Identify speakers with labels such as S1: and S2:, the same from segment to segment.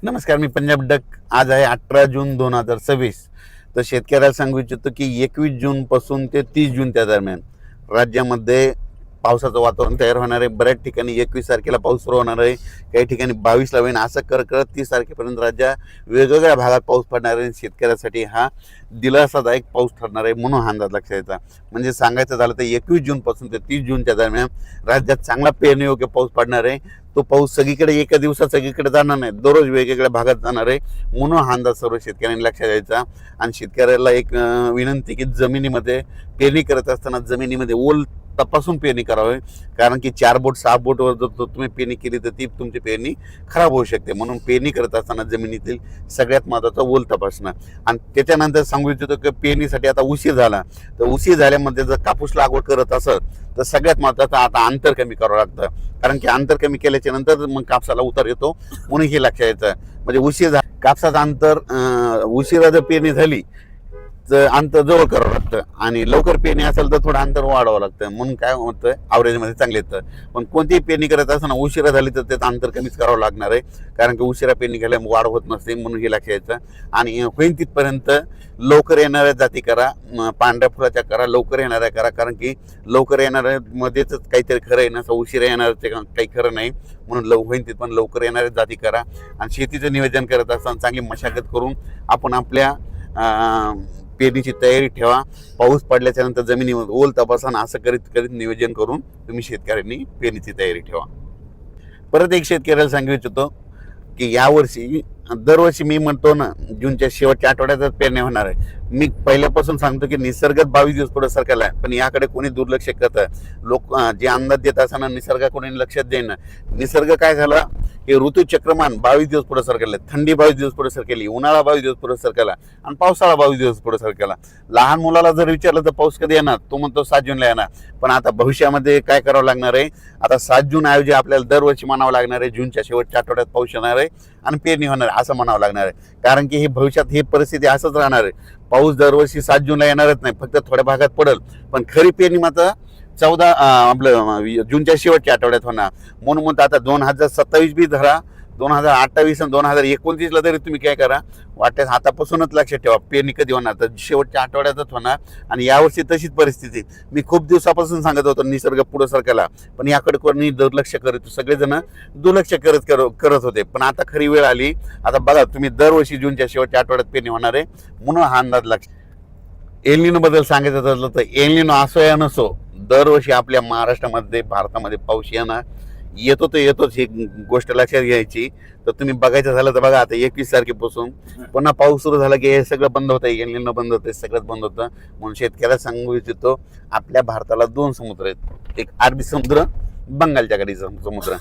S1: नमस्कार, मी पंजाब डक. आज आहे 18 जून 2026. तर शेतकऱ्याला सांगू इच्छितो की 21 जूनपासून ते 30 जूनच्या दरम्यान राज्यामध्ये पावसाचं वातावरण तयार होणार आहे. बऱ्याच ठिकाणी 21 तारखेला पाऊस सुरू होणार आहे, काही ठिकाणी 22ला होईल. असं करत 30 तारखेपर्यंत राज्यात वेगवेगळ्या भागात पाऊस पडणार आहे. शेतकऱ्यासाठी हा दिलासादायक पाऊस ठरणार आहे म्हणून हा अंदाज लक्षात यायचा. म्हणजे सांगायचं झालं तर 21 जूनपासून ते 30 जूनच्या दरम्यान राज्यात चांगला पेरणीयोग्य पाऊस पडणार आहे. तो पाऊस सगळीकडे एका दिवसात सगळीकडे जाणार नाही, दररोज वेगवेगळ्या भागात जाणार आहे म्हणून हा अंदाज सर्व शेतकऱ्यांनी लक्षात द्यायचा. आणि शेतकऱ्याला एक विनंती की जमिनीमध्ये पेरणी करत असताना जमिनीमध्ये ओल तपासून पेरणी करावी, कारण की 4 बोट 6 बोटवर जर तुम्ही पेरणी केली तर ती तुमची पेरणी खराब होऊ शकते. म्हणून पेरणी करत असताना जमिनीतील सगळ्यात महत्त्वाचं ओल तपासणं. आणि त्याच्यानंतर सांगू इच्छितो की पेरणीसाठी आता उशीर झाला, तर उशीर झाल्यामध्ये जर कापूस लागवड करत असेल तर सगळ्यात महत्त्वाचं आता अंतर कमी करावं लागतं, कारण की अंतर कमी केल्याच्या नंतर मग कापसाला उतार येतो म्हणून हे लक्षात यायचं. म्हणजे उशीर कापसाचं अंतर उशिरा जर पेरणी झाली तर अंतर जवळ करावं लागतं, आणि लवकर पेरणी असेल तर थोडं अंतर वाढवावं लागतं. म्हणून काय होतं, ॲव्हरेजमध्ये चांगले येतं. पण कोणतीही पेरणी करत असताना उशिरा झाली तर त्याचं अंतर कमीच करावं लागणार आहे, कारण की उशिरा पेरणी केल्यामुळे वाढ होत नसते म्हणून हे लक्षात यायचं. आणि होईल तिथपर्यंत लवकर येणाऱ्या जाती करा, पांढऱ्या फुलाच्या करा, लवकर येणाऱ्या करा, कारण की लवकर येणाऱ्यामध्येच काहीतरी खरं आहे, नसं उशिरा येणारं काही खरं नाही. म्हणून होईल तिथपर्यंत लवकर येणाऱ्या जाती करा. आणि शेतीचं नियोजन करत असताना चांगली मशागत करून आपण आपल्या पेरणीची तयारी ठेवा. पाऊस पडल्याच्या नंतर जमिनीवर ओल तपासा, असं करीत नियोजन करून तुम्ही शेतकऱ्यांनी पेरणीची तयारी ठेवा. परत एक शेतकऱ्याला सांगू इच्छितो की यावर्षी दरवर्षी मी म्हणतो ना, जूनच्या शेवटच्या आठवड्यातच पेरणी होणार आहे. मी पहिल्यापासून सांगतो की निसर्गात 22 दिवस पुढे सरकारला आहे, पण याकडे कोणी दुर्लक्ष करतं. लोक जे अंदाज देत असताना निसर्गाकडे लक्षात देईना. निसर्ग काय झाला, हे ऋतुचक्रमान 22 दिवस पुढे सरकारले, थंडी 22 दिवस पुढे सरकेली, उन्हाळा 22 दिवस पुढे सरकेला, आणि पावसाळा 22 दिवस पुढे सरकेला. लहान मुलाला जर विचारलं तर पाऊस कधी येणार, तो म्हणतो 7 जूनला येणार. पण आता भविष्यामध्ये काय करावं लागणार आहे, आता 7 जून ऐवजी आपल्याला दरवर्षी म्हणावं लागणार आहे जूनच्या शेवटच्या आठवड्यात पाऊस येणार आहे आणि पेरणी होणार आहे असं म्हणावं लागणार आहे. कारण की हे भविष्यात ही परिस्थिती असंच राहणार आहे. पाऊस दरवर्षी 7 जूनला येणारच नाही, फक्त थोड्या भागात पडेल. पण खरी पेरणी मात्र 14 आपलं जूनच्या शेवटच्या आठवड्यात होणार. म्हणून आता 2027 बी धरा, 2028 आणि 2029ला तरी तुम्ही काय करा, वाटल्यास आतापासूनच लक्षात ठेवा पेरणी कधी होणार, तर शेवटच्या आठवड्यातच होणार. आणि यावर्षी तशीच परिस्थिती. मी खूप दिवसापासून सांगत होतो निसर्ग पुढे सरकारला, पण याकडे कोणी दुर्लक्ष करत, सगळेजण दुर्लक्ष करत होते. पण आता खरी वेळ आली. आता बघा तुम्ही, दरवर्षी जूनच्या शेवटच्या आठवड्यात पेरणी होणार आहे म्हणून हा अंदाज लक्ष. एल निनो बद्दल सांगायचं झालं तर एल निनो असो या नसो, दरवर्षी आपल्या महाराष्ट्रामध्ये भारतामध्ये पाऊस येणार येतो तर येतोच, ही गोष्ट लक्षात घ्यायची. तर तुम्ही बघायचं झालं तर बघा, आता 21 तारखेपासून पुन्हा पाऊस सुरू झाला की हे सगळं बंद होतं, एल निनो बंद होतं, सगळंच बंद होतं. म्हणून शेतकऱ्याला सांगू इच्छितो, आपल्या भारताला 2 समुद्र आहेत, एक अरबी समुद्र, बंगालच्या कडीचा समुद्र.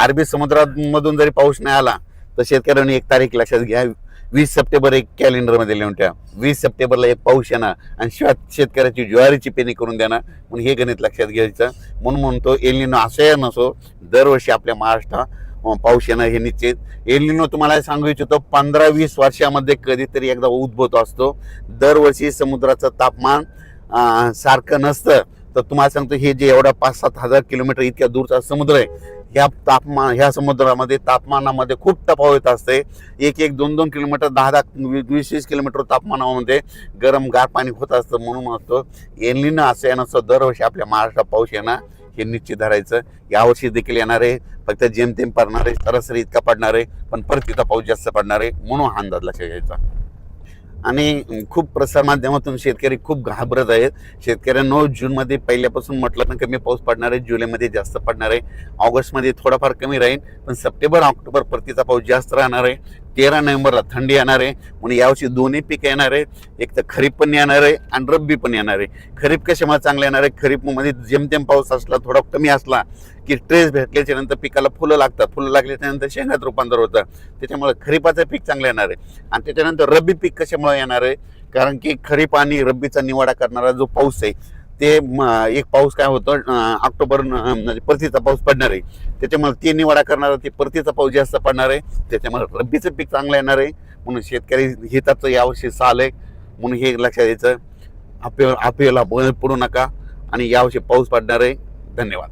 S1: अरबी समुद्रामधून जरी पाऊस नाही आला तर शेतकऱ्यांनी एक तारीख लक्षात घ्या, 20 सप्टेंबर एक कॅलेंडरमध्ये लिहून ठेवा. 20 सप्टेंबरला एक पाऊस येणार आणि शेतकऱ्याची ज्वारीची पेरणी करून देणार. म्हणून हे गणित लक्षात घ्यायचं. म्हणून म्हणतो एल निनो असो या नसो, दरवर्षी आपल्या महाराष्ट्रात पाऊस येणं हे निश्चित. एल निनो तुम्हाला सांगू इच्छितो 15-20 वर्षामध्ये कधीतरी एकदा उद्भवतो असतो. दरवर्षी समुद्राचं तापमान सारखं नसतं. तर तुम्हाला सांगतो, हे जे एवढा 5-7 हजार किलोमीटर इतक्या दूरचा समुद्र आहे, ह्या समुद्रामध्ये तापमानामध्ये खूप तफावत असते. 1-2 किलोमीटर, 10-20 किलोमीटर तापमानामध्ये गरम गार पाणी होत असतं. म्हणून म्हणतो एल निनो असं येणं दरवर्षी आपल्या महाराष्ट्रात पाऊस येणार हे निश्चित धरायचं. यावर्षी देखील येणार आहे, फक्त जेमतेम पडणार आहे, सरासरी इतका पडणार आहे, पण परतीचा पाऊस जास्त पडणार आहे म्हणून हा अंदाज लक्षात घ्यायचा. आणि खूप प्रसारमाध्यमातून शेतकरी खूप घाबरत आहेत. शेतकऱ्यांनो, जूनमध्ये पहिल्यापासून म्हटलं ना कमी पाऊस पडणार आहे, जुलैमध्ये जास्त पडणार आहे, ऑगस्टमध्ये थोडाफार कमी राहील, पण सप्टेंबर ऑक्टोबर परतीचा पाऊस जास्त राहणार आहे. 13 नोव्हेंबरला थंडी येणार आहे. म्हणून यावर्षी दोन्ही पीक येणार आहे, एक तर खरीप पण येणार आहे आणि रब्बी पण येणार आहे. खरीप कशामुळे चांगलं येणार आहे, खरीपमध्ये जेमतेम पाऊस असला, थोडा कमी असला की ट्रेस भेटल्याच्या नंतर पिकाला फुलं लागतात, फुलं लागल्याच्या नंतर शेंगात रूपांतर होतं. त्याच्यामुळे खरीपाचं पीक चांगलं येणार आहे. आणि त्याच्यानंतर रब्बी पीक कशामुळे येणार आहे, कारण की खरीप आणि रब्बीचा निवाडा करणारा जो पाऊस आहे ते एक पाऊस काय होतं, ऑक्टोबर म्हणजे परतीचा पाऊस पडणार आहे, त्याच्यामुळे ते निवाडा करणारा ते परतीचा पाऊस जास्त पडणार आहे. त्याच्यामुळे रब्बीचं पीक चांगलं येणार आहे. म्हणून शेतकरी हिताचं यावर्षी साल आहे, म्हणून हे लक्षात द्यायचं. आपल्याला बळ पडू नका आणि यावर्षी पाऊस पडणार आहे. धन्यवाद.